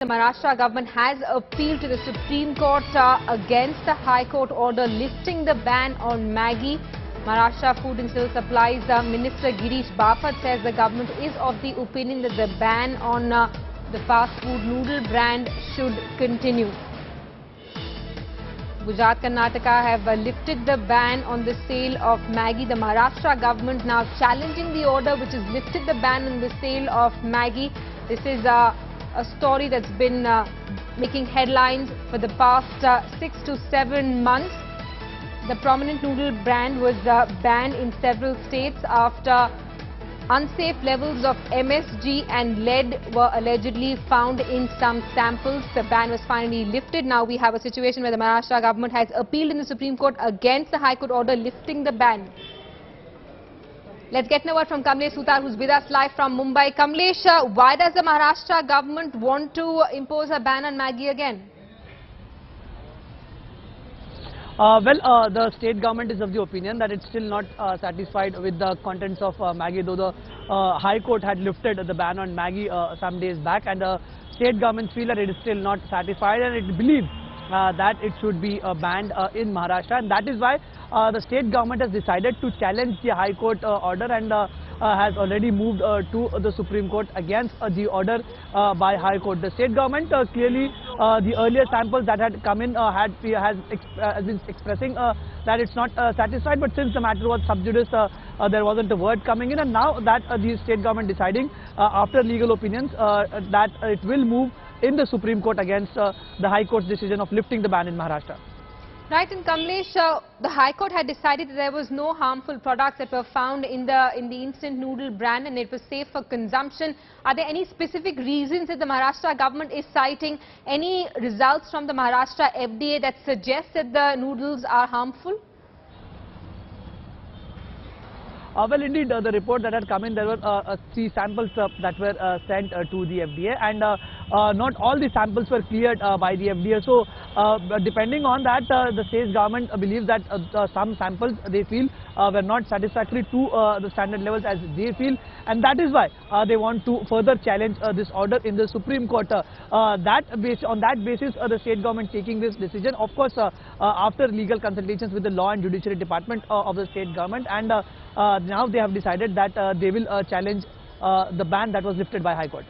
The Maharashtra government has appealed to the Supreme Court against the High Court order lifting the ban on Maggi. Maharashtra Food and Civil Supplies Minister Girish Bapat says the government is of the opinion that the ban on the fast food noodle brand should continue. Gujarat, Karnataka have lifted the ban on the sale of Maggi. The Maharashtra government now challenging the order which has lifted the ban on the sale of Maggi. This is a story that's been making headlines for the past 6 to 7 months. The prominent noodle brand was banned in several states after unsafe levels of MSG and lead were allegedly found in some samples. The ban was finally lifted. Now we have a situation where the Maharashtra government has appealed in the Supreme Court against the High Court order lifting the ban. Let's get a word from Kamlesh Sutar, who's with us live from Mumbai. Kamlesh, why does the Maharashtra government want to impose a ban on Maggi again? The state government is of the opinion that it's still not satisfied with the contents of Maggi, though the High Court had lifted the ban on Maggi some days back, and the state government feel that it is still not satisfied, and it believes that it should be banned in Maharashtra, and that is why the state government has decided to challenge the High Court order and has already moved to the Supreme Court against the order by High Court. The state government clearly the earlier samples that had come in has been expressing that it's not satisfied, but since the matter was sub judice, there wasn't a word coming in, and now that the state government deciding after legal opinions that it will move in the Supreme Court against the High Court's decision of lifting the ban in Maharashtra. Right, and Kamlesh, the High Court had decided that there was no harmful products that were found in the instant noodle brand and it was safe for consumption. Are there any specific reasons that the Maharashtra government is citing? Any results from the Maharashtra FDA that suggest that the noodles are harmful? Well, indeed, the report that had come in, there were 3 samples that were sent to the FDA, and not all the samples were cleared by the FDA. So, depending on that, the state government believes that some samples they feel were not satisfactory to the standard levels as they feel, and that is why they want to further challenge this order in the Supreme Court. On that basis, the state government taking this decision, of course, after legal consultations with the Law and Judiciary Department of the state government, and now they have decided that they will challenge the ban that was lifted by High Court.